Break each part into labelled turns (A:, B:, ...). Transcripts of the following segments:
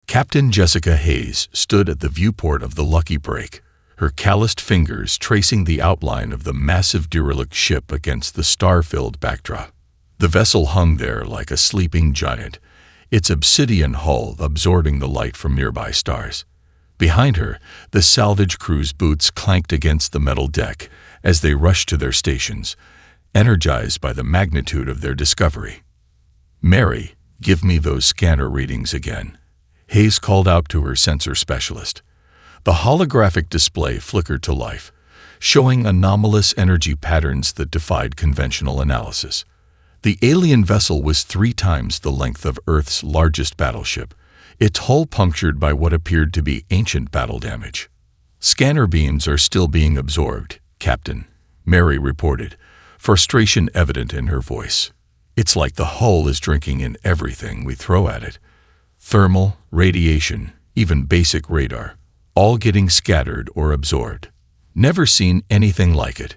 A: Captain Jessica Hayes stood at the viewport of the Lucky Break, her calloused fingers tracing the outline of the massive derelict ship against the star-filled backdrop. The vessel hung there like a sleeping giant, its obsidian hull absorbing the light from nearby stars. Behind her, the salvage crew's boots clanked against the metal deck as they rushed to their stations, energized by the magnitude of their discovery. "Mary, give me those scanner readings again," Hayes called out to her sensor specialist. The holographic display flickered to life, showing anomalous energy patterns that defied conventional analysis. The alien vessel was 3 times the length of Earth's largest battleship, its hull punctured by what appeared to be ancient battle damage. "Scanner beams are still being absorbed, Captain," Mary reported, frustration evident in her voice. "It's like the hull is drinking in everything we throw at it. Thermal, radiation, even basic radar, all getting scattered or absorbed. Never seen anything like it."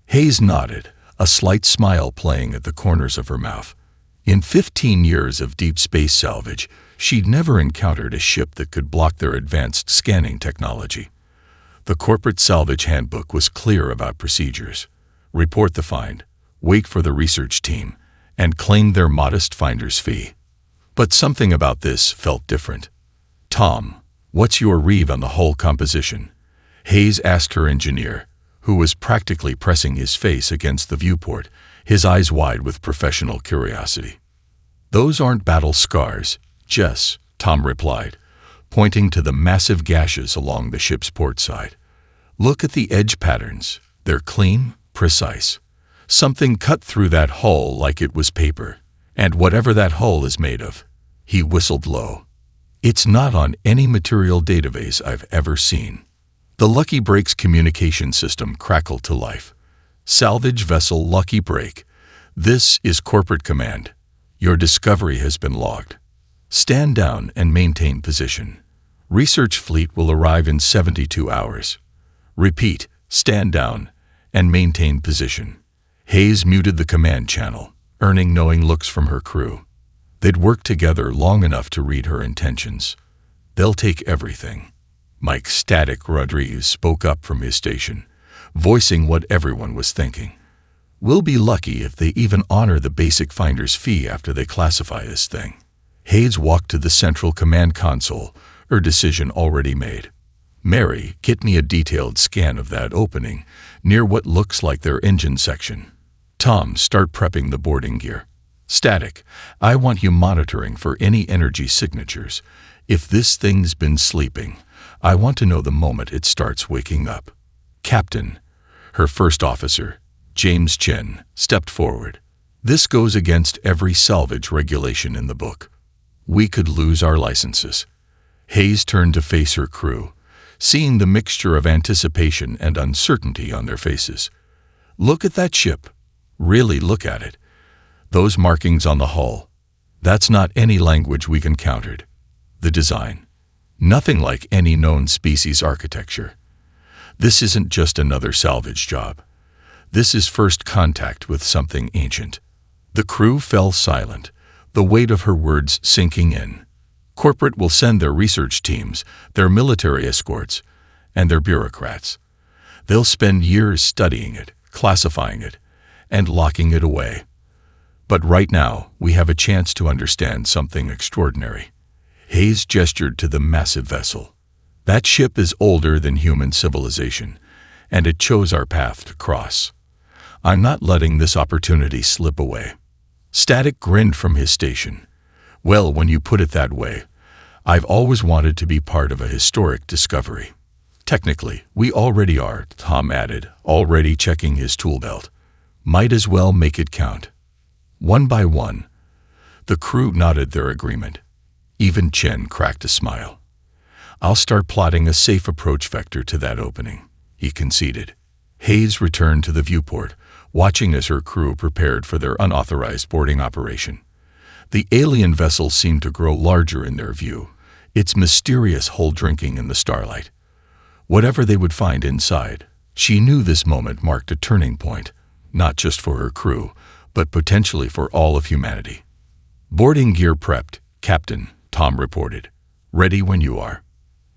A: Hayes nodded, a slight smile playing at the corners of her mouth. In 15 years of deep space salvage, she'd never encountered a ship that could block their advanced scanning technology. The corporate salvage handbook was clear about procedures. Report the find, wait for the research team, and claim their modest finder's fee. But something about this felt different. "Tom, what's your read on the hull composition?" Hayes asked her engineer, who was practically pressing his face against the viewport, his eyes wide with professional curiosity. "Those aren't battle scars, Jess," Tom replied, pointing to the massive gashes along the ship's port side. "Look at the edge patterns. They're clean, precise. Something cut through that hull like it was paper. And whatever that hull is made of," he whistled low, "it's not on any material database I've ever seen." The Lucky Break's communication system crackled to life. "Salvage vessel Lucky Break. This is corporate command. Your discovery has been logged. Stand down and maintain position. Research fleet will arrive in 72 hours. Repeat, stand down and maintain position." Hayes muted the command channel, earning knowing looks from her crew. They'd worked together long enough to read her intentions. "They'll take everything." Mike Static Rodriguez spoke up from his station, voicing what everyone was thinking. "We'll be lucky if they even honor the basic finder's fee after they classify this thing." Hayes walked to the central command console, her decision already made. "Mary, get me a detailed scan of that opening near what looks like their engine section. Tom, start prepping the boarding gear. Static, I want you monitoring for any energy signatures. If this thing's been sleeping, I want to know the moment it starts waking up." "Captain," her first officer, James Chen, stepped forward. "This goes against every salvage regulation in the book. We could lose our licenses." Hayes turned to face her crew, seeing the mixture of anticipation and uncertainty on their faces. "Look at that ship. Really look at it. Those markings on the hull. That's not any language we've encountered. The design. Nothing like any known species architecture. This isn't just another salvage job. This is first contact with something ancient." The crew fell silent, the weight of her words sinking in. Corporate will send their research teams, their military escorts, and their bureaucrats. They'll spend years studying it, classifying it, and locking it away. But right now, we have a chance to understand something extraordinary. Hayes gestured to the massive vessel. "That ship is older than human civilization, and it chose our path to cross. I'm not letting this opportunity slip away." Static grinned from his station. "Well, when you put it that way, I've always wanted to be part of a historic discovery." "Technically, we already are," Tom added, already checking his tool belt. "Might as well make it count." One by one, the crew nodded their agreement. Even Chen cracked a smile. "I'll start plotting a safe approach vector to that opening," he conceded. Hayes returned to the viewport, watching as her crew prepared for their unauthorized boarding operation. The alien vessel seemed to grow larger in their view, its mysterious hull drinking in the starlight. Whatever they would find inside, she knew this moment marked a turning point, not just for her crew, but potentially for all of humanity. "Boarding gear prepped, Captain," Tom reported. Ready when you are.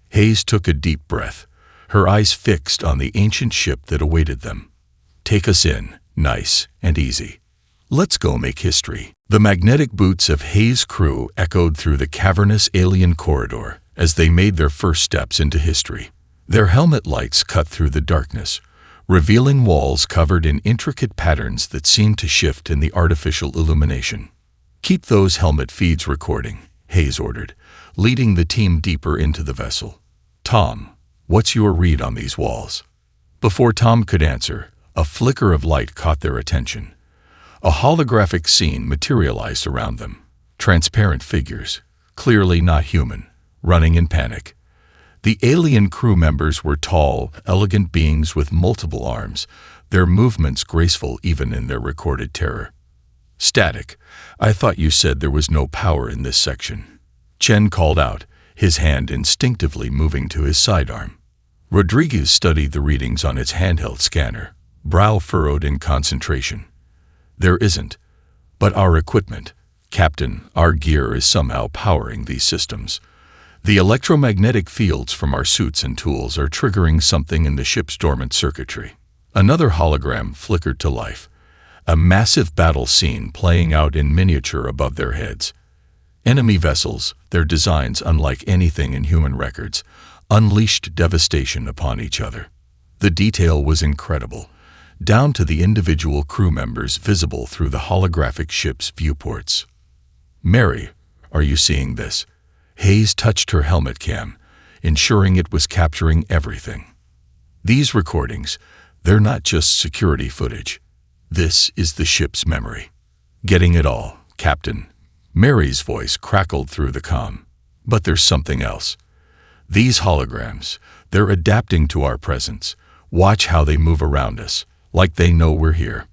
A: Hayes took a deep breath, her eyes fixed on the ancient ship that awaited them. Take us in, nice and easy. Let's go make history. The magnetic boots of Hayes' crew echoed through the cavernous alien corridor as they made their first steps into history. Their helmet lights cut through the darkness, revealing walls covered in intricate patterns that seemed to shift in the artificial illumination. Keep those helmet feeds recording, Hayes ordered, leading the team deeper into the vessel. Tom, what's your read on these walls? Before Tom could answer, a flicker of light caught their attention. A holographic scene materialized around them. Transparent figures, clearly not human, running in panic. The alien crew members were tall, elegant beings with multiple arms, their movements graceful even in their recorded terror. Static, I thought you said there was no power in this section. Chen called out, his hand instinctively moving to his sidearm. Rodriguez studied the readings on its handheld scanner, brow furrowed in concentration. There isn't. But our equipment, Captain, our gear is somehow powering these systems. The electromagnetic fields from our suits and tools are triggering something in the ship's dormant circuitry. Another hologram flickered to life, a massive battle scene playing out in miniature above their heads. Enemy vessels, their designs unlike anything in human records, unleashed devastation upon each other. The detail was incredible, down to the individual crew members visible through the holographic ship's viewports. Mary, are you seeing this? Hayes touched her helmet cam, ensuring it was capturing everything. These recordings, they're not just security footage. This is the ship's memory. Getting it all, Captain. Mary's voice crackled through the comm. But there's something else. These holograms, they're adapting to our presence. Watch how they move around us, like they know we're here.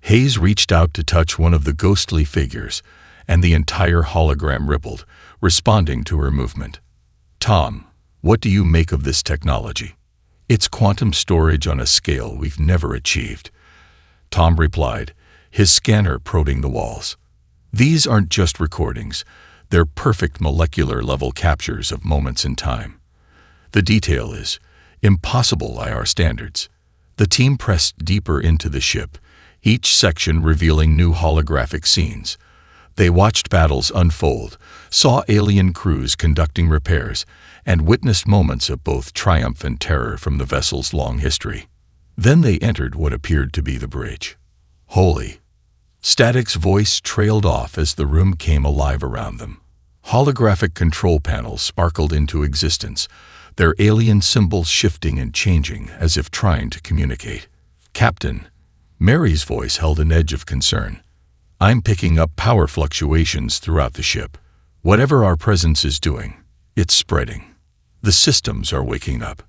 A: Hayes reached out to touch one of the ghostly figures, and the entire hologram rippled, responding to her movement. Tom, what do you make of this technology? It's quantum storage on a scale we've never achieved. Tom replied, his scanner prodding the walls. These aren't just recordings, they're perfect molecular-level captures of moments in time. The detail is impossible by our standards. The team pressed deeper into the ship, each section revealing new holographic scenes. They watched battles unfold, saw alien crews conducting repairs, and witnessed moments of both triumph and terror from the vessel's long history. Then they entered what appeared to be the bridge. Holy! Static's voice trailed off as the room came alive around them. Holographic control panels sparkled into existence, their alien symbols shifting and changing as if trying to communicate. Captain, Mary's voice held an edge of concern. I'm picking up power fluctuations throughout the ship. Whatever our presence is doing, it's spreading. The systems are waking up.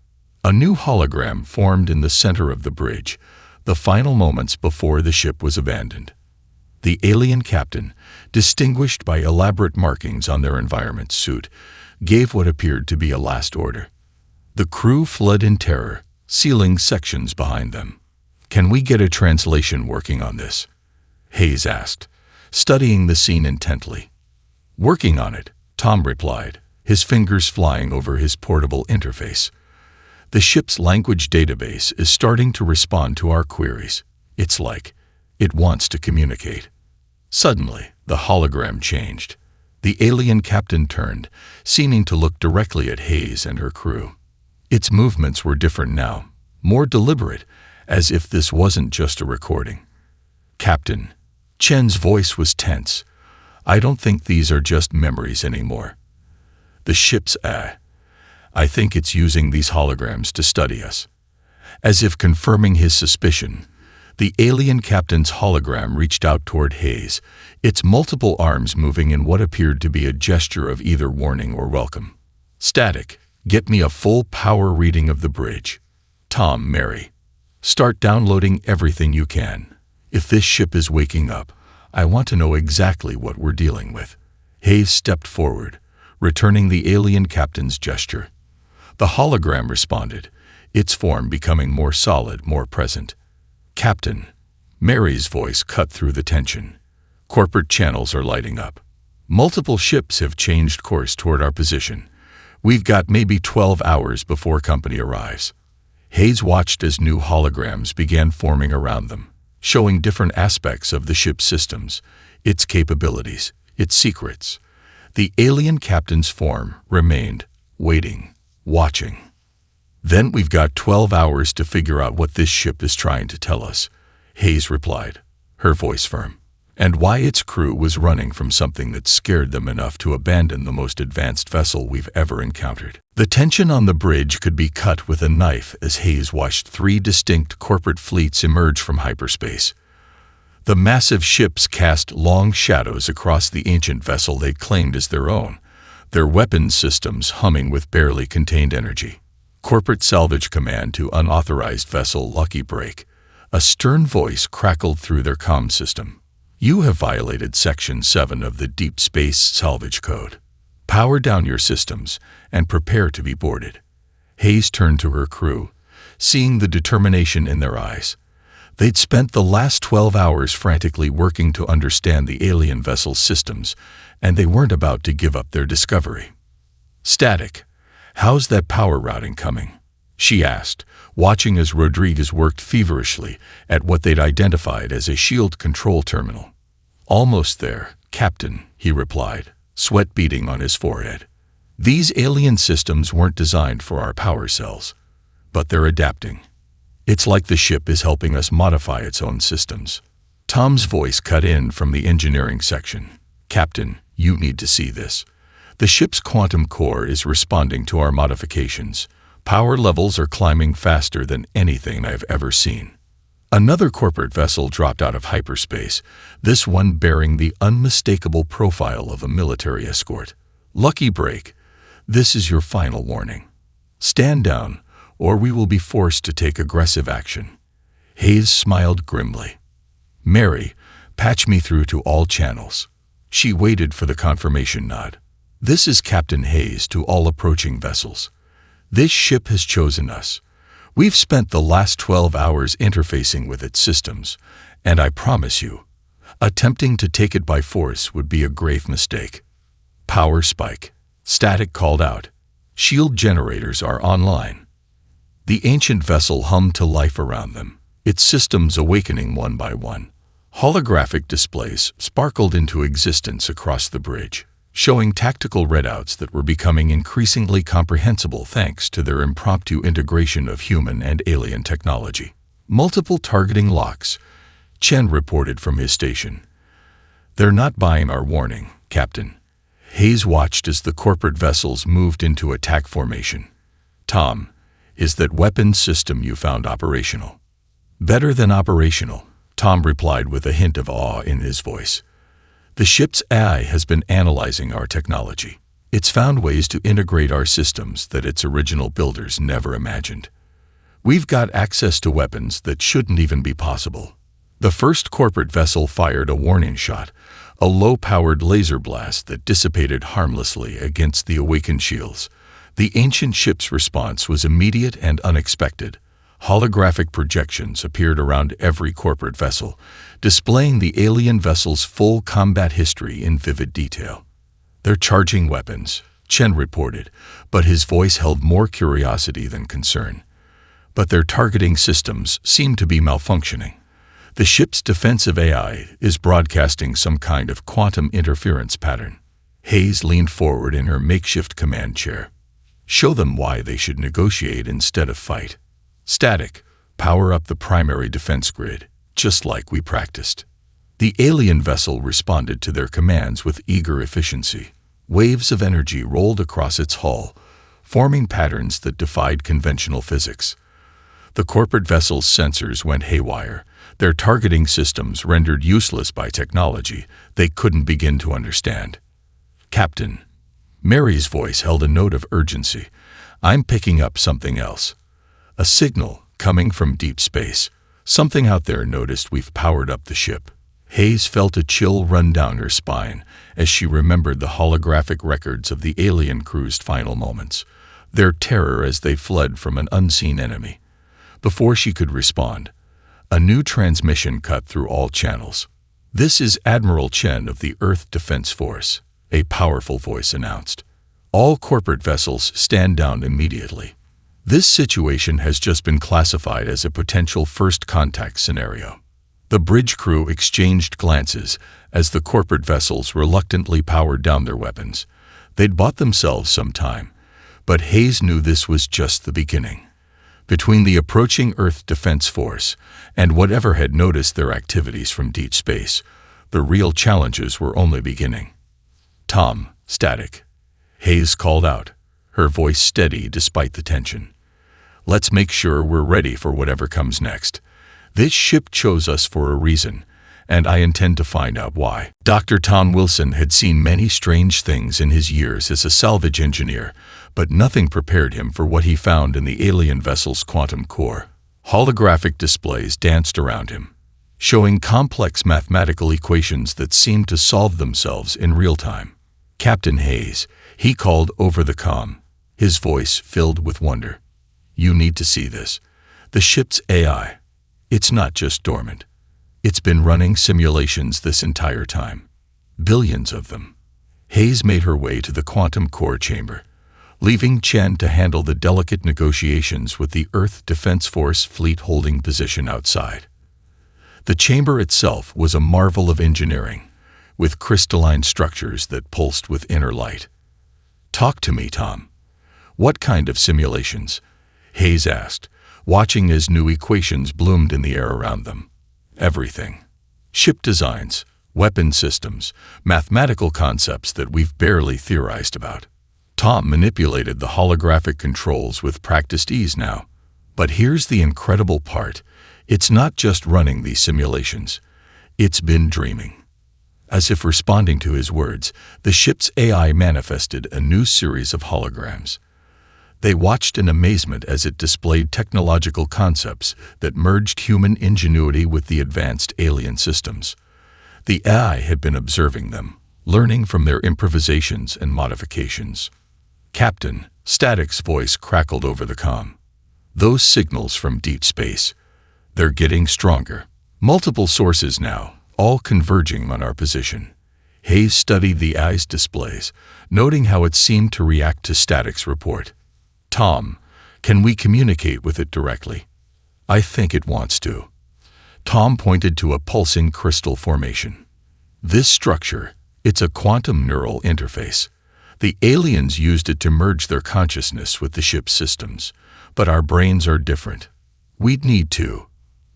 A: A new hologram formed in the center of the bridge, the final moments before the ship was abandoned. The alien captain, distinguished by elaborate markings on their environment suit, gave what appeared to be a last order. The crew fled in terror, sealing sections behind them. Can we get a translation working on this? Hayes asked, studying the scene intently. Working on it, Tom replied, his fingers flying over his portable interface. The ship's language database is starting to respond to our queries. It's like it wants to communicate. Suddenly, the hologram changed. The alien captain turned, seeming to look directly at Hayes and her crew. Its movements were different now, more deliberate, as if this wasn't just a recording. Captain, Chen's voice was tense. I don't think these are just memories anymore. The ship's I think it's using these holograms to study us. As if confirming his suspicion, the alien captain's hologram reached out toward Hayes, its multiple arms moving in what appeared to be a gesture of either warning or welcome. Static, get me a full power reading of the bridge. Tom, Mary, start downloading everything you can. If this ship is waking up, I want to know exactly what we're dealing with. Hayes stepped forward, returning the alien captain's gesture. The hologram responded, its form becoming more solid, more present. Captain, Mary's voice cut through the tension. Corporate channels are lighting up. Multiple ships have changed course toward our position, We've got maybe 12 hours before company arrives. Hayes watched as new holograms began forming around them, showing different aspects of the ship's systems, its capabilities, its secrets. The alien captain's form remained, waiting, watching. Then we've got 12 hours to figure out what this ship is trying to tell us, Hayes replied, her voice firm, and why its crew was running from something that scared them enough to abandon the most advanced vessel we've ever encountered. The tension on the bridge could be cut with a knife as Hayes watched 3 distinct corporate fleets emerge from hyperspace. The massive ships cast long shadows across the ancient vessel they'd claimed as their own, their weapons systems humming with barely contained energy. Corporate Salvage Command to Unauthorized Vessel Lucky Break. A stern voice crackled through their comm system. You have violated Section 7 of the Deep Space Salvage Code. Power down your systems and prepare to be boarded. Hayes turned to her crew, seeing the determination in their eyes. They'd spent the last 12 hours frantically working to understand the alien vessel's systems, and they weren't about to give up their discovery. Static. How's that power routing coming? She asked, watching as Rodriguez worked feverishly at what they'd identified as a shield control terminal. Almost there, Captain, he replied, sweat beading on his forehead. These alien systems weren't designed for our power cells, but they're adapting. It's like the ship is helping us modify its own systems. Tom's voice cut in from the engineering section. Captain, you need to see this. The ship's quantum core is responding to our modifications. Power levels are climbing faster than anything I've ever seen. Another corporate vessel dropped out of hyperspace, this one bearing the unmistakable profile of a military escort. Lucky Break, this is your final warning. Stand down, or we will be forced to take aggressive action. Hayes smiled grimly. Mary, patch me through to all channels. She waited for the confirmation nod. This is Captain Hayes to all approaching vessels. This ship has chosen us. We've spent the last 12 hours interfacing with its systems, and I promise you, attempting to take it by force would be a grave mistake. Power spike. Static called out. Shield generators are online. The ancient vessel hummed to life around them, its systems awakening one by one. Holographic displays sparkled into existence across the bridge, showing tactical readouts that were becoming increasingly comprehensible thanks to their impromptu integration of human and alien technology. Multiple targeting locks, Chen reported from his station. They're not buying our warning, Captain. Hayes watched as the corporate vessels moved into attack formation. Tom, is that weapons system you found operational? Better than operational, Tom replied with a hint of awe in his voice. The ship's AI has been analyzing our technology. It's found ways to integrate our systems that its original builders never imagined. We've got access to weapons that shouldn't even be possible. The first corporate vessel fired a warning shot, a low-powered laser blast that dissipated harmlessly against the awakened shields. The ancient ship's response was immediate and unexpected. Holographic projections appeared around every corporate vessel, displaying the alien vessel's full combat history in vivid detail. They're charging weapons, Chen reported, but his voice held more curiosity than concern. But their targeting systems seem to be malfunctioning. The ship's defensive AI is broadcasting some kind of quantum interference pattern. Hayes leaned forward in her makeshift command chair. Show them why they should negotiate instead of fight. Static, power up the primary defense grid, just like we practiced. The alien vessel responded to their commands with eager efficiency. Waves of energy rolled across its hull, forming patterns that defied conventional physics. The corporate vessel's sensors went haywire, their targeting systems rendered useless by technology they couldn't begin to understand. Captain, Mary's voice held a note of urgency. I'm picking up something else. A signal coming from deep space. Something out there noticed we've powered up the ship. Hayes felt a chill run down her spine as she remembered the holographic records of the alien crew's final moments, their terror as they fled from an unseen enemy. Before she could respond, a new transmission cut through all channels. This is Admiral Chen of the Earth Defense Force, a powerful voice announced. All corporate vessels stand down immediately. This situation has just been classified as a potential first contact scenario. The bridge crew exchanged glances as the corporate vessels reluctantly powered down their weapons. They'd bought themselves some time, but Hayes knew this was just the beginning. Between the approaching Earth Defense Force and whatever had noticed their activities from deep space, the real challenges were only beginning. "Tom, static," Hayes called out, her voice steady despite the tension. "Let's make sure we're ready for whatever comes next. This ship chose us for a reason, and I intend to find out why." Dr. Tom Wilson had seen many strange things in his years as a salvage engineer, but nothing prepared him for what he found in the alien vessel's quantum core. Holographic displays danced around him, showing complex mathematical equations that seemed to solve themselves in real time. "Captain Hayes," he called over the comm, his voice filled with wonder. "You need to see this. The ship's AI. It's not just dormant. It's been running simulations this entire time. Billions of them." Hayes made her way to the quantum core chamber, leaving Chen to handle the delicate negotiations with the Earth Defense Force fleet holding position outside. The chamber itself was a marvel of engineering, with crystalline structures that pulsed with inner light. "Talk to me, Tom. What kind of simulations?" Hayes asked, watching as new equations bloomed in the air around them. "Everything. Ship designs, weapon systems, mathematical concepts that we've barely theorized about." Tom manipulated the holographic controls with practiced ease now. But here's the incredible part. It's not just running these simulations. It's been dreaming. As if responding to his words, the ship's AI manifested a new series of holograms. They watched in amazement as it displayed technological concepts that merged human ingenuity with the advanced alien systems. The AI had been observing them, learning from their improvisations and modifications. "Captain," Static's voice crackled over the comm. "Those signals from deep space. They're getting stronger. Multiple sources now, all converging on our position." Hayes studied the AI's displays, noting how it seemed to react to Static's report. "Tom, can we communicate with it directly?" "I think it wants to." Tom pointed to a pulsing crystal formation. "This structure, it's a quantum neural interface. The aliens used it to merge their consciousness with the ship's systems, but our brains are different. We'd need to."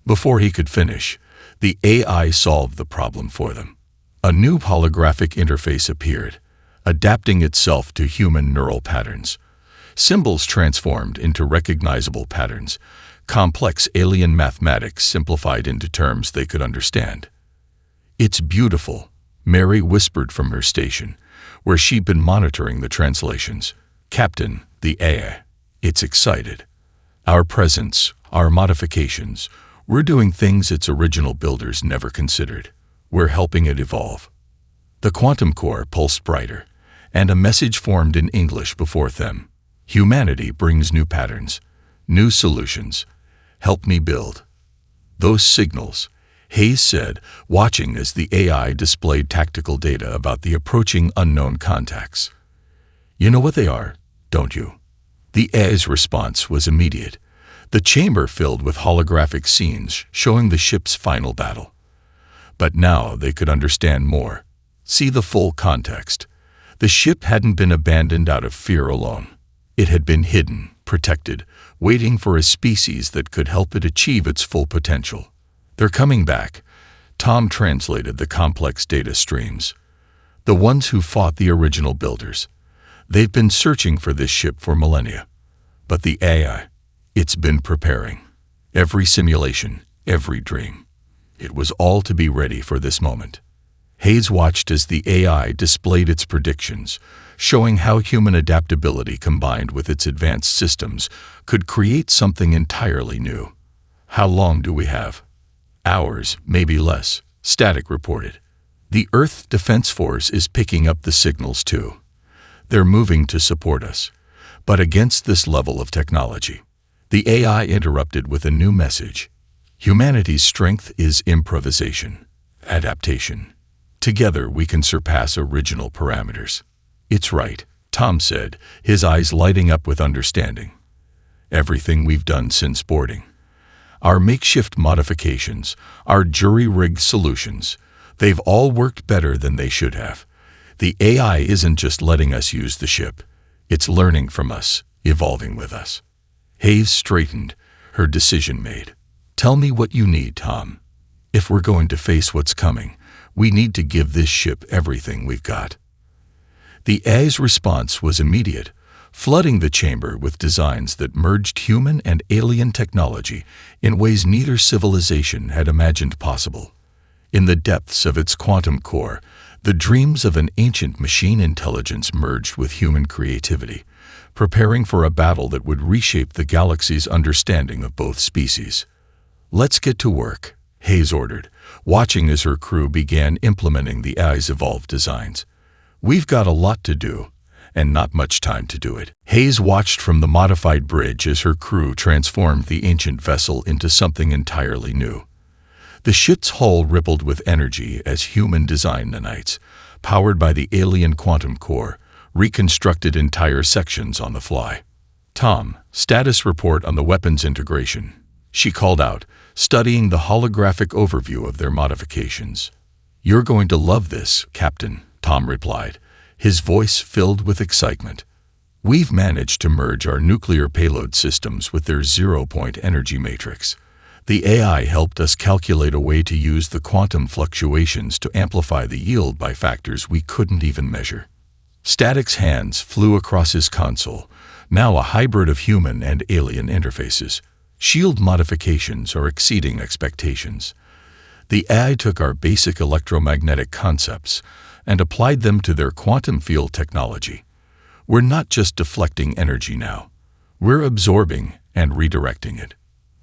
A: Before he could finish, the AI solved the problem for them. A new holographic interface appeared, adapting itself to human neural patterns. Symbols transformed into recognizable patterns, complex alien mathematics simplified into terms they could understand. "It's beautiful," Mary whispered from her station, where she'd been monitoring the translations. "Captain, the AI. It's excited. Our presence, our modifications, we're doing things its original builders never considered. We're helping it evolve." The quantum core pulsed brighter, and a message formed in English before them. "Humanity brings new patterns, new solutions. Help me build." "Those signals," Hayes said, watching as the AI displayed tactical data about the approaching unknown contacts. "You know what they are, don't you?" The AI's response was immediate. The chamber filled with holographic scenes showing the ship's final battle. But now they could understand more, see the full context. The ship hadn't been abandoned out of fear alone. It had been hidden, protected, waiting for a species that could help it achieve its full potential. "They're coming back," Tom translated the complex data streams. "The ones who fought the original builders. They've been searching for this ship for millennia. But the AI, it's been preparing. Every simulation, every dream. It was all to be ready for this moment." Hayes watched as the AI displayed its predictions, showing how human adaptability combined with its advanced systems could create something entirely new. "How long do we have?" "Hours, maybe less," Static reported. "The Earth Defense Force is picking up the signals too. They're moving to support us. But against this level of technology," the AI interrupted with a new message. "Humanity's strength is improvisation, adaptation. Together we can surpass original parameters." "It's right," Tom said, his eyes lighting up with understanding. Everything we've done since boarding. Our makeshift modifications, our jury-rigged solutions, they've all worked better than they should have. The AI isn't just letting us use the ship. It's learning from us, evolving with us. Hayes straightened, her decision made. Tell me what you need, Tom. If we're going to face what's coming, we need to give this ship everything we've got. The AI's response was immediate, flooding the chamber with designs that merged human and alien technology in ways neither civilization had imagined possible. In the depths of its quantum core, the dreams of an ancient machine intelligence merged with human creativity, preparing for a battle that would reshape the galaxy's understanding of both species. Let's get to work, Hayes ordered, watching as her crew began implementing the AI's evolved designs. We've got a lot to do, and not much time to do it. Hayes watched from the modified bridge as her crew transformed the ancient vessel into something entirely new. The ship's hull rippled with energy as human-designed nanites, powered by the alien quantum core, reconstructed entire sections on the fly. Tom, status report on the weapons integration, she called out, studying the holographic overview of their modifications. You're going to love this, Captain, Tom replied, his voice filled with excitement. We've managed to merge our nuclear payload systems with their zero-point energy matrix. The AI helped us calculate a way to use the quantum fluctuations to amplify the yield by factors we couldn't even measure. Static's hands flew across his console, now a hybrid of human and alien interfaces. Shield modifications are exceeding expectations. The AI took our basic electromagnetic concepts and applied them to their quantum field technology. We're not just deflecting energy now. We're absorbing and redirecting it.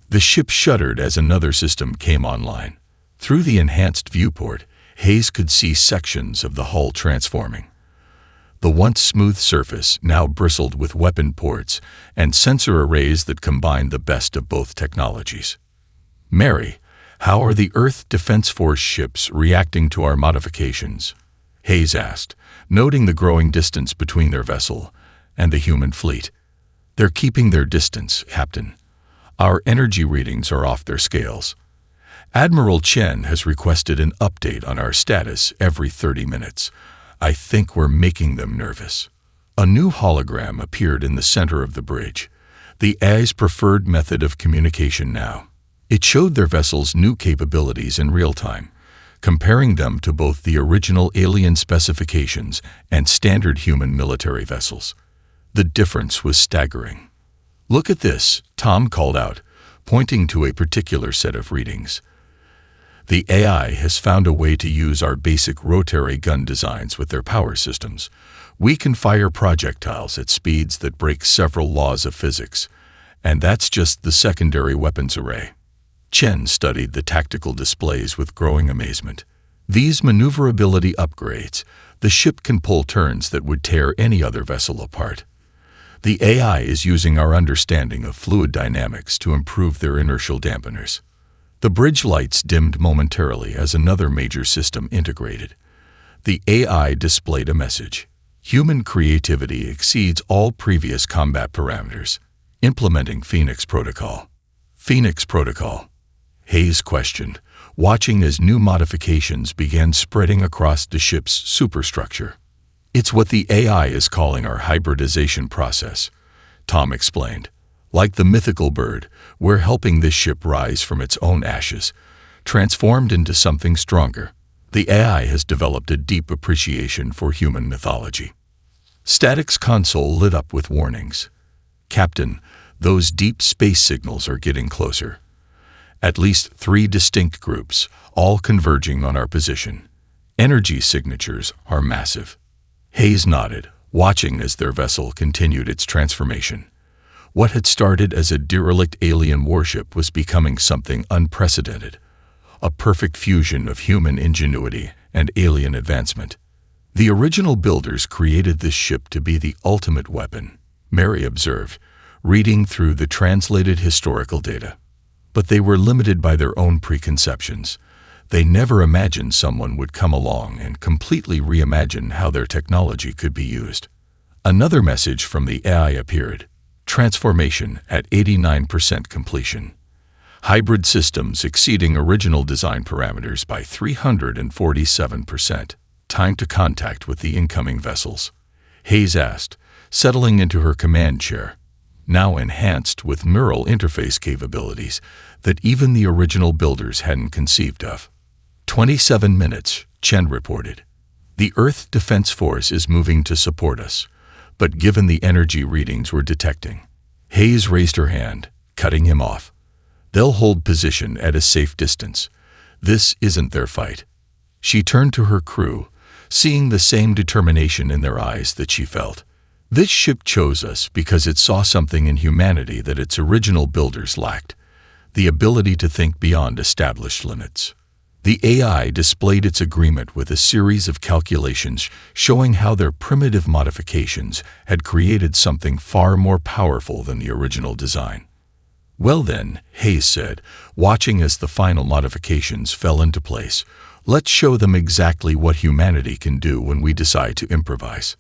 A: The ship shuddered as another system came online. Through the enhanced viewport, Hayes could see sections of the hull transforming. The once smooth surface now bristled with weapon ports and sensor arrays that combined the best of both technologies. Mary, how are the Earth Defense Force ships reacting to our modifications? Hayes asked, noting the growing distance between their vessel and the human fleet. They're keeping their distance, Captain. Our energy readings are off their scales. Admiral Chen has requested an update on our status every 30 minutes. I think we're making them nervous. A new hologram appeared in the center of the bridge, the AI's preferred method of communication now. It showed their vessel's new capabilities in real time, comparing them to both the original alien specifications and standard human military vessels. The difference was staggering. Look at this, Tom called out, pointing to a particular set of readings. The AI has found a way to use our basic rotary gun designs with their power systems. We can fire projectiles at speeds that break several laws of physics, and that's just the secondary weapons array. Chen studied the tactical displays with growing amazement. These maneuverability upgrades, the ship can pull turns that would tear any other vessel apart. The AI is using our understanding of fluid dynamics to improve their inertial dampeners. The bridge lights dimmed momentarily as another major system integrated. The AI displayed a message. Human creativity exceeds all previous combat parameters. Implementing Phoenix Protocol. Phoenix Protocol? Hayes questioned, watching as new modifications began spreading across the ship's superstructure. It's what the AI is calling our hybridization process, Tom explained. Like the mythical bird, we're helping this ship rise from its own ashes, transformed into something stronger. The AI has developed a deep appreciation for human mythology. Static's console lit up with warnings. Captain, those deep space signals are getting closer. At least 3 distinct groups, all converging on our position. Energy signatures are massive. Hayes nodded, watching as their vessel continued its transformation. What had started as a derelict alien warship was becoming something unprecedented, a perfect fusion of human ingenuity and alien advancement. The original builders created this ship to be the ultimate weapon, Mary observed, reading through the translated historical data. But they were limited by their own preconceptions. They never imagined someone would come along and completely reimagine how their technology could be used. Another message from the AI appeared. Transformation at 89% completion. Hybrid systems exceeding original design parameters by 347%. Time to contact with the incoming vessels. Hayes asked, settling into her command chair, now enhanced with neural interface capabilities that even the original builders hadn't conceived of. 27 minutes, Chen reported. The Earth Defense Force is moving to support us, but given the energy readings we're detecting. Hayes raised her hand, cutting him off. They'll hold position at a safe distance. This isn't their fight. She turned to her crew, seeing the same determination in their eyes that she felt. This ship chose us because it saw something in humanity that its original builders lacked, the ability to think beyond established limits. The AI displayed its agreement with a series of calculations showing how their primitive modifications had created something far more powerful than the original design. Well then, Hayes said, watching as the final modifications fell into place, let's show them exactly what humanity can do when we decide to improvise.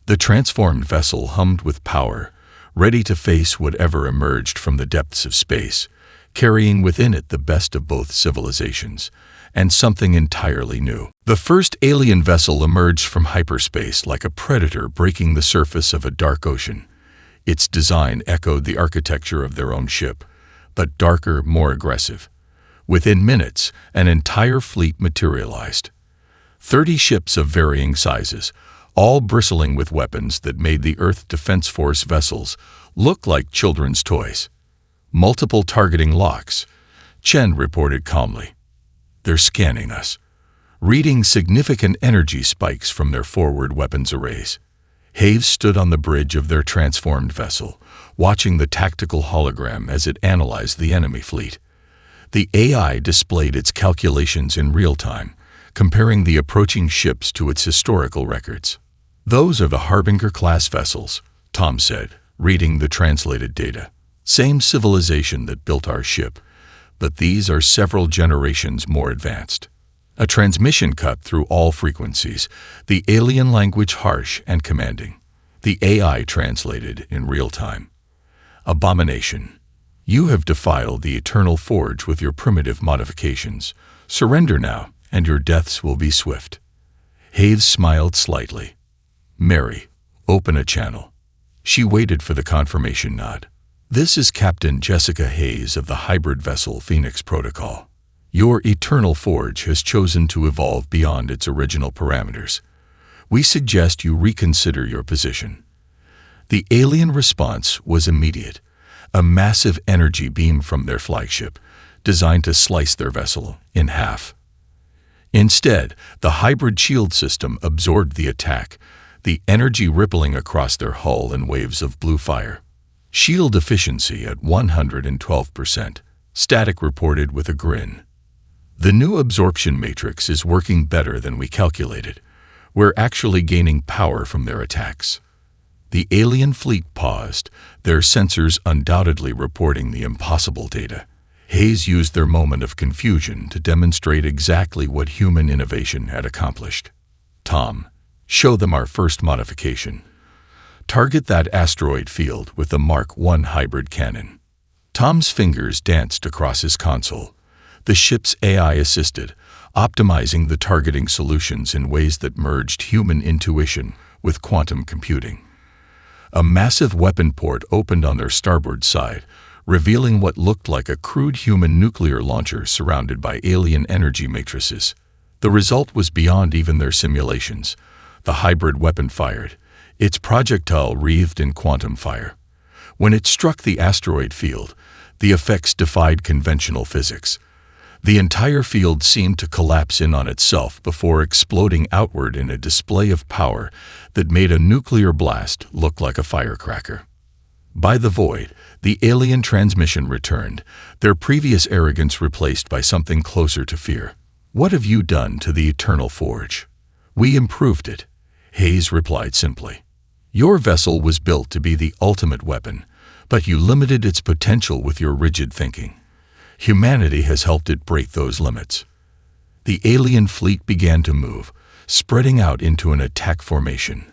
A: The transformed vessel hummed with power, ready to face whatever emerged from the depths of space, carrying within it the best of both civilizations, and something entirely new. The first alien vessel emerged from hyperspace like a predator breaking the surface of a dark ocean. Its design echoed the architecture of their own ship, but darker, more aggressive. Within minutes, an entire fleet materialized. 30 ships of varying sizes, all bristling with weapons that made the Earth Defense Force vessels look like children's toys. Multiple targeting locks, Chen reported calmly. They're scanning us, reading significant energy spikes from their forward weapons arrays. Hayes stood on the bridge of their transformed vessel, watching the tactical hologram as it analyzed the enemy fleet. The AI displayed its calculations in real time, comparing the approaching ships to its historical records. Those are the Harbinger-class vessels, Tom said, reading the translated data. Same civilization that built our ship, but these are several generations more advanced. A transmission cut through all frequencies, the alien language harsh and commanding. The AI translated in real time. Abomination. You have defiled the eternal forge with your primitive modifications. Surrender now, and your deaths will be swift. Hayes smiled slightly. Mary, open a channel. She waited for the confirmation nod. This is Captain Jessica Hayes of the hybrid vessel Phoenix Protocol. Your eternal forge has chosen to evolve beyond its original parameters. We suggest you reconsider your position. The alien response was immediate. A massive energy beam from their flagship, designed to slice their vessel in half. Instead, the hybrid shield system absorbed the attack, the energy rippling across their hull in waves of blue fire. Shield efficiency at 112%, Static reported with a grin. The new absorption matrix is working better than we calculated. We're actually gaining power from their attacks. The alien fleet paused, their sensors undoubtedly reporting the impossible data. Hayes used their moment of confusion to demonstrate exactly what human innovation had accomplished. Tom, show them our first modification. Target that asteroid field with the Mark I hybrid cannon. Tom's fingers danced across his console. The ship's AI assisted, optimizing the targeting solutions in ways that merged human intuition with quantum computing. A massive weapon port opened on their starboard side, revealing what looked like a crude human nuclear launcher surrounded by alien energy matrices. The result was beyond even their simulations. The hybrid weapon fired, its projectile wreathed in quantum fire. When it struck the asteroid field, the effects defied conventional physics. The entire field seemed to collapse in on itself before exploding outward in a display of power that made a nuclear blast look like a firecracker. By the void, the alien transmission returned, their previous arrogance replaced by something closer to fear. What have you done to the Eternal Forge? We improved it, Hayes replied simply. Your vessel was built to be the ultimate weapon, but you limited its potential with your rigid thinking. Humanity has helped it break those limits. The alien fleet began to move, spreading out into an attack formation.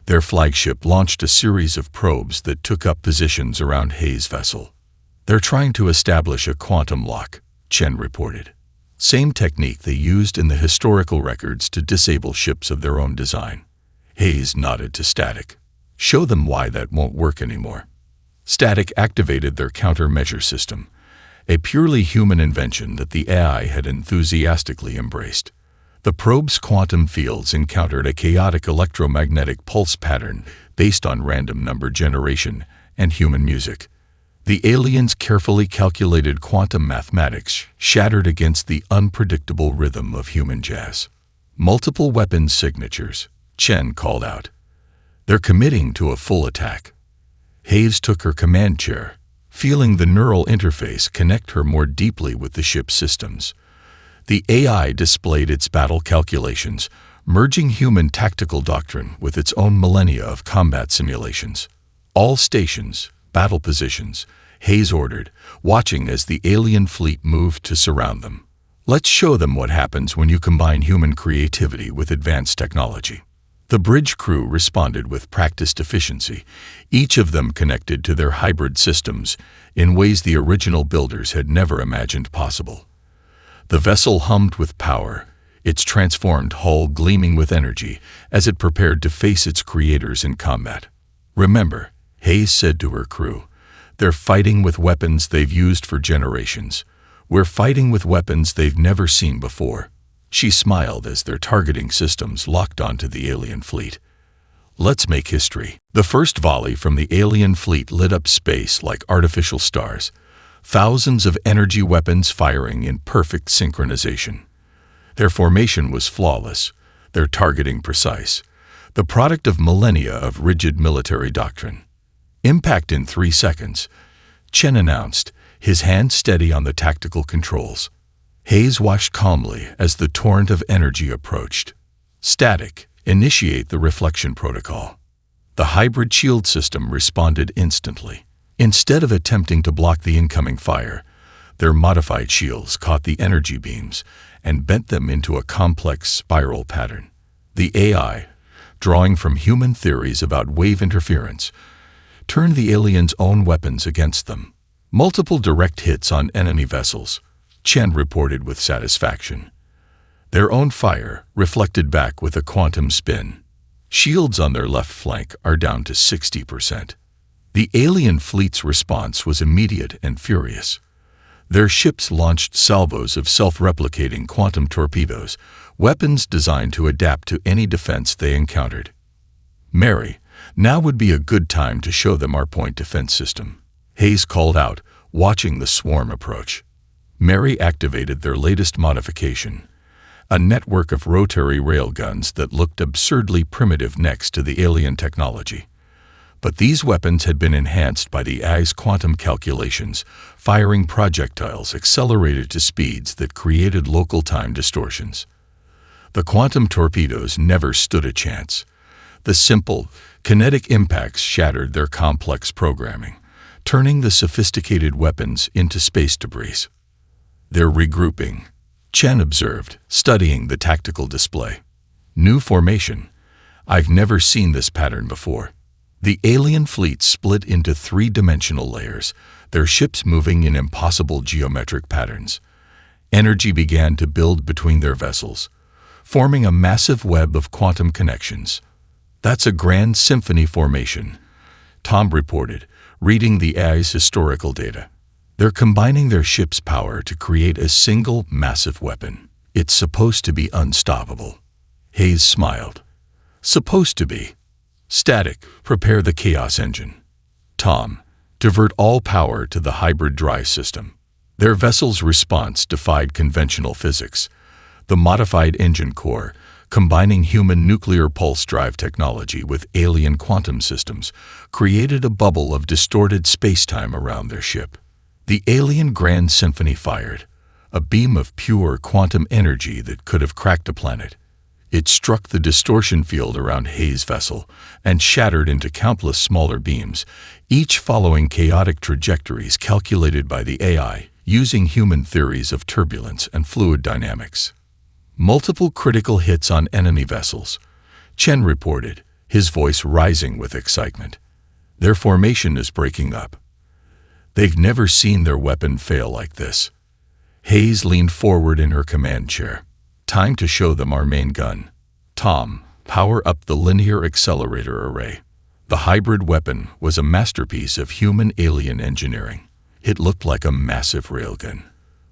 A: Their flagship launched a series of probes that took up positions around Hayes' vessel. "They're trying to establish a quantum lock," Chen reported. "Same technique they used in the historical records to disable ships of their own design." Hayes nodded to Static. "Show them why that won't work anymore." Static activated their countermeasure system, a purely human invention that the AI had enthusiastically embraced. The probe's quantum fields encountered a chaotic electromagnetic pulse pattern based on random number generation and human music. The aliens' carefully calculated quantum mathematics shattered against the unpredictable rhythm of human jazz. "Multiple weapons signatures," Chen called out. "They're committing to a full attack." Hayes took her command chair, feeling the neural interface connect her more deeply with the ship's systems. The AI displayed its battle calculations, merging human tactical doctrine with its own millennia of combat simulations. "All stations, battle positions," Hayes ordered, watching as the alien fleet moved to surround them. "Let's show them what happens when you combine human creativity with advanced technology." The bridge crew responded with practiced efficiency, each of them connected to their hybrid systems in ways the original builders had never imagined possible. The vessel hummed with power, its transformed hull gleaming with energy as it prepared to face its creators in combat. "Remember," Hayes said to her crew, "they're fighting with weapons they've used for generations. We're fighting with weapons they've never seen before." She smiled as their targeting systems locked onto the alien fleet. "Let's make history." The first volley from the alien fleet lit up space like artificial stars, thousands of energy weapons firing in perfect synchronization. Their formation was flawless, their targeting precise, the product of millennia of rigid military doctrine. "Impact in 3 seconds," Chen announced, his hand steady on the tactical controls. Hayes watched calmly as the torrent of energy approached. "Static, initiate the reflection protocol." The hybrid shield system responded instantly. Instead of attempting to block the incoming fire, their modified shields caught the energy beams and bent them into a complex spiral pattern. The AI, drawing from human theories about wave interference, turned the aliens' own weapons against them. "Multiple direct hits on enemy vessels," Chen reported with satisfaction. Their own fire reflected back with a quantum spin. Shields on their left flank are down to 60%. The alien fleet's response was immediate and furious. Their ships launched salvos of self-replicating quantum torpedoes, weapons designed to adapt to any defense they encountered. "Mary, now would be a good time to show them our point defense system," Hayes called out, watching the swarm approach. Mary activated their latest modification, a network of rotary railguns that looked absurdly primitive next to the alien technology. But these weapons had been enhanced by the AI's quantum calculations, firing projectiles accelerated to speeds that created local time distortions. The quantum torpedoes never stood a chance. The simple, kinetic impacts shattered their complex programming, turning the sophisticated weapons into space debris. "They're regrouping," Chen observed, studying the tactical display. "New formation. I've never seen this pattern before." The alien fleet split into 3-dimensional layers, their ships moving in impossible geometric patterns. Energy began to build between their vessels, forming a massive web of quantum connections. "That's a grand symphony formation," Tom reported, reading the AI's historical data. "They're combining their ship's power to create a single massive weapon. It's supposed to be unstoppable." Hayes smiled. "Supposed to be." "Static, prepare the chaos engine." "Tom, divert all power to the hybrid drive system." Their vessel's response defied conventional physics. The modified engine core, combining human nuclear pulse drive technology with alien quantum systems, created a bubble of distorted spacetime around their ship. The alien Grand Symphony fired, a beam of pure quantum energy that could have cracked a planet. It struck the distortion field around Hayes' vessel and shattered into countless smaller beams, each following chaotic trajectories calculated by the AI using human theories of turbulence and fluid dynamics. "Multiple critical hits on enemy vessels," Chen reported, his voice rising with excitement. Their formation is breaking up. They've never seen their weapon fail like this. Hayes leaned forward in her command chair. Time to show them our main gun. Tom, power up the linear accelerator array. The hybrid weapon was a masterpiece of human-alien engineering. It looked like a massive railgun,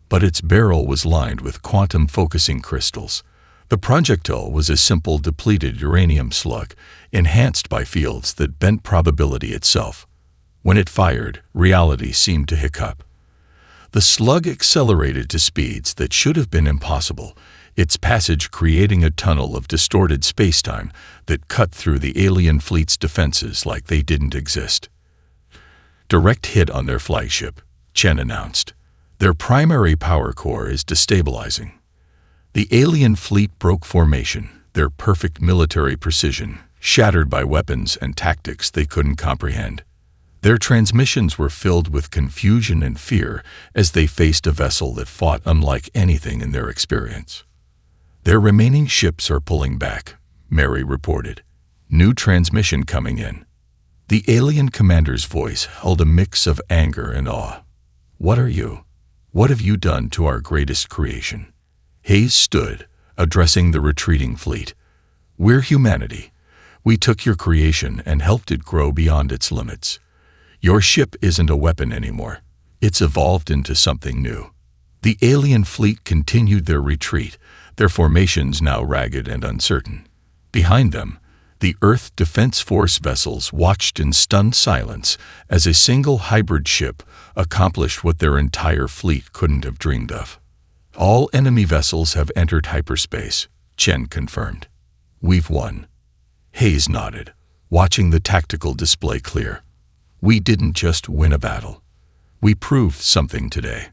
A: but its barrel was lined with quantum-focusing crystals. The projectile was a simple depleted uranium slug, enhanced by fields that bent probability itself. When it fired, reality seemed to hiccup. The slug accelerated to speeds that should have been impossible, its passage creating a tunnel of distorted spacetime that cut through the alien fleet's defenses like they didn't exist. Direct hit on their flagship, Chen announced. Their primary power core is destabilizing. The alien fleet broke formation, their perfect military precision, shattered by weapons and tactics they couldn't comprehend. Their transmissions were filled with confusion and fear as they faced a vessel that fought unlike anything in their experience. Their remaining ships are pulling back, Mary reported. New transmission coming in. The alien commander's voice held a mix of anger and awe. What are you? What have you done to our greatest creation? Hayes stood, addressing the retreating fleet. We're humanity. We took your creation and helped it grow beyond its limits. Your ship isn't a weapon anymore. It's evolved into something new. The alien fleet continued their retreat, their formations now ragged and uncertain. Behind them, the Earth Defense Force vessels watched in stunned silence as a single hybrid ship accomplished what their entire fleet couldn't have dreamed of. All enemy vessels have entered hyperspace, Chen confirmed. We've won. Hayes nodded, watching the tactical display clear. We didn't just win a battle. We proved something today.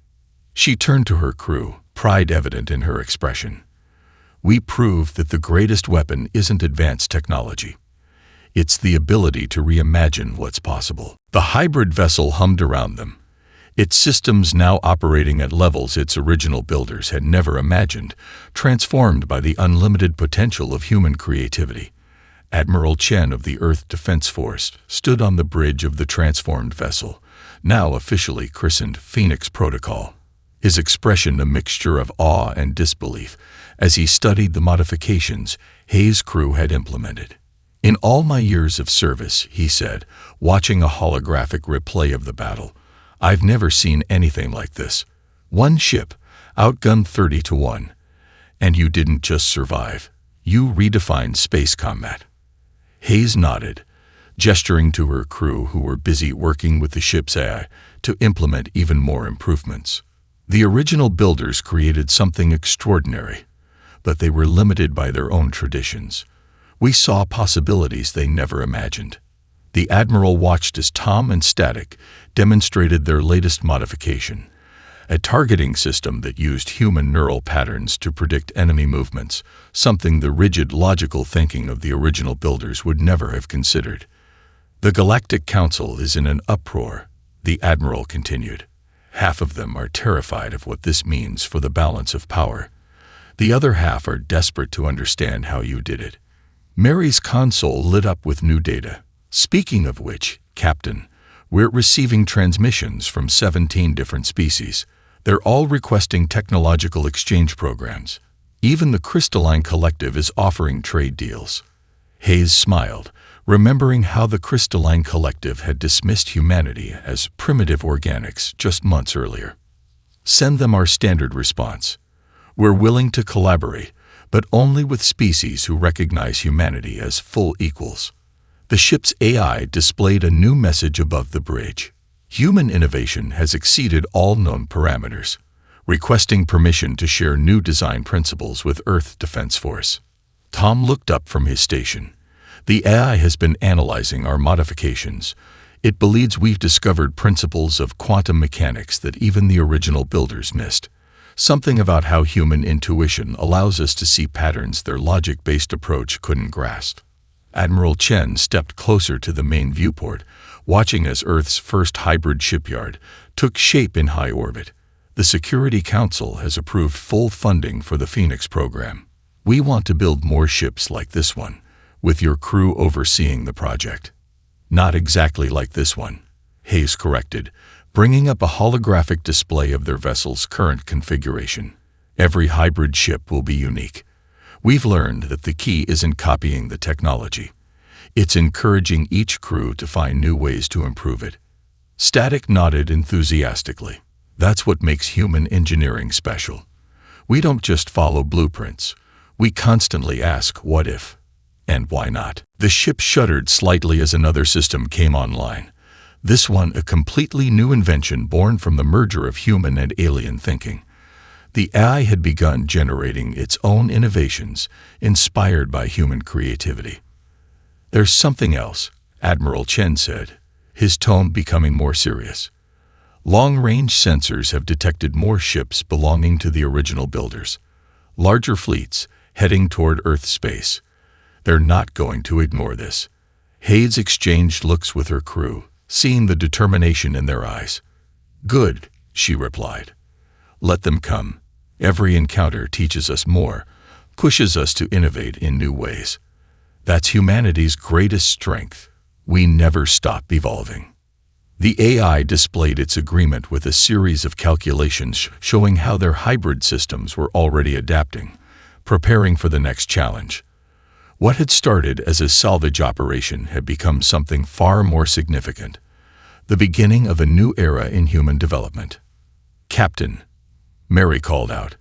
A: She turned to her crew, pride evident in her expression. We proved that the greatest weapon isn't advanced technology. It's the ability to reimagine what's possible. The hybrid vessel hummed around them, its systems now operating at levels its original builders had never imagined, transformed by the unlimited potential of human creativity. Admiral Chen of the Earth Defense Force stood on the bridge of the transformed vessel, now officially christened Phoenix Protocol, his expression a mixture of awe and disbelief as he studied the modifications Hayes' crew had implemented. In all my years of service, he said, watching a holographic replay of the battle, I've never seen anything like this. One ship, outgunned 30-1. And you didn't just survive. You redefined space combat. Hayes nodded, gesturing to her crew who were busy working with the ship's AI to implement even more improvements. The original builders created something extraordinary, but they were limited by their own traditions. We saw possibilities they never imagined. The Admiral watched as Tom and Static demonstrated their latest modification, a targeting system that used human neural patterns to predict enemy movements, something the rigid logical thinking of the original builders would never have considered. The Galactic Council is in an uproar, the Admiral continued. Half of them are terrified of what this means for the balance of power. The other half are desperate to understand how you did it. Mary's console lit up with new data. Speaking of which, Captain, we're receiving transmissions from 17 different species. They're all requesting technological exchange programs. Even the Crystalline Collective is offering trade deals. Hayes smiled, remembering how the Crystalline Collective had dismissed humanity as primitive organics just months earlier. Send them our standard response. We're willing to collaborate, but only with species who recognize humanity as full equals. The ship's AI displayed a new message above the bridge. Human innovation has exceeded all known parameters, requesting permission to share new design principles with Earth Defense Force. Tom looked up from his station. The AI has been analyzing our modifications. It believes we've discovered principles of quantum mechanics that even the original builders missed. Something about how human intuition allows us to see patterns their logic-based approach couldn't grasp. Admiral Chen stepped closer to the main viewport, watching as Earth's first hybrid shipyard took shape in high orbit. The Security Council has approved full funding for the Phoenix program. We want to build more ships like this one, with your crew overseeing the project. Not exactly like this one, Hayes corrected, bringing up a holographic display of their vessel's current configuration. Every hybrid ship will be unique. We've learned that the key isn't copying the technology. It's encouraging each crew to find new ways to improve it. Static nodded enthusiastically. That's what makes human engineering special. We don't just follow blueprints. We constantly ask, what if? And why not? The ship shuddered slightly as another system came online. This one a completely new invention born from the merger of human and alien thinking. The AI had begun generating its own innovations, inspired by human creativity. There's something else, Admiral Chen said, his tone becoming more serious. Long-range sensors have detected more ships belonging to the original builders. Larger fleets heading toward Earth space. They're not going to ignore this. Hayes exchanged looks with her crew, seeing the determination in their eyes. Good, she replied. Let them come. Every encounter teaches us more, pushes us to innovate in new ways. That's humanity's greatest strength. We never stop evolving. The AI displayed its agreement with a series of calculations showing how their hybrid systems were already adapting, preparing for the next challenge. What had started as a salvage operation had become something far more significant, the beginning of a new era in human development. Captain, Mary called out,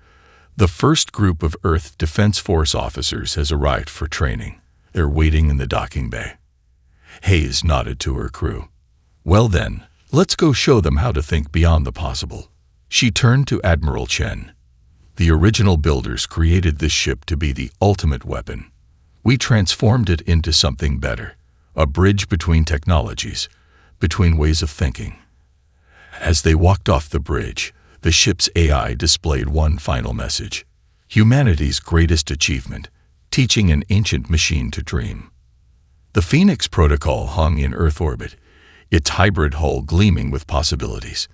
A: the first group of Earth Defense Force officers has arrived for training. They're waiting in the docking bay. Hayes nodded to her crew. Well then, let's go show them how to think beyond the possible. She turned to Admiral Chen. The original builders created this ship to be the ultimate weapon. We transformed it into something better, a bridge between technologies, between ways of thinking. As they walked off the bridge, the ship's AI displayed one final message. Humanity's greatest achievement, teaching an ancient machine to dream. The Phoenix Protocol hung in Earth orbit, its hybrid hull gleaming with possibilities.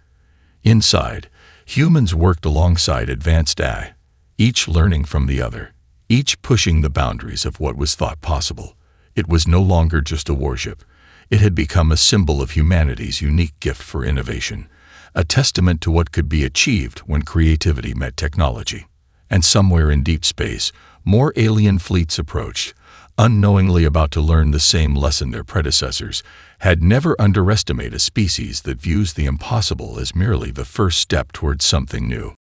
A: Inside, humans worked alongside advanced AI, each learning from the other, each pushing the boundaries of what was thought possible. It was no longer just a warship. It had become a symbol of humanity's unique gift for innovation, a testament to what could be achieved when creativity met technology. And somewhere in deep space, more alien fleets approached, unknowingly about to learn the same lesson their predecessors had. Never underestimate a species that views the impossible as merely the first step towards something new.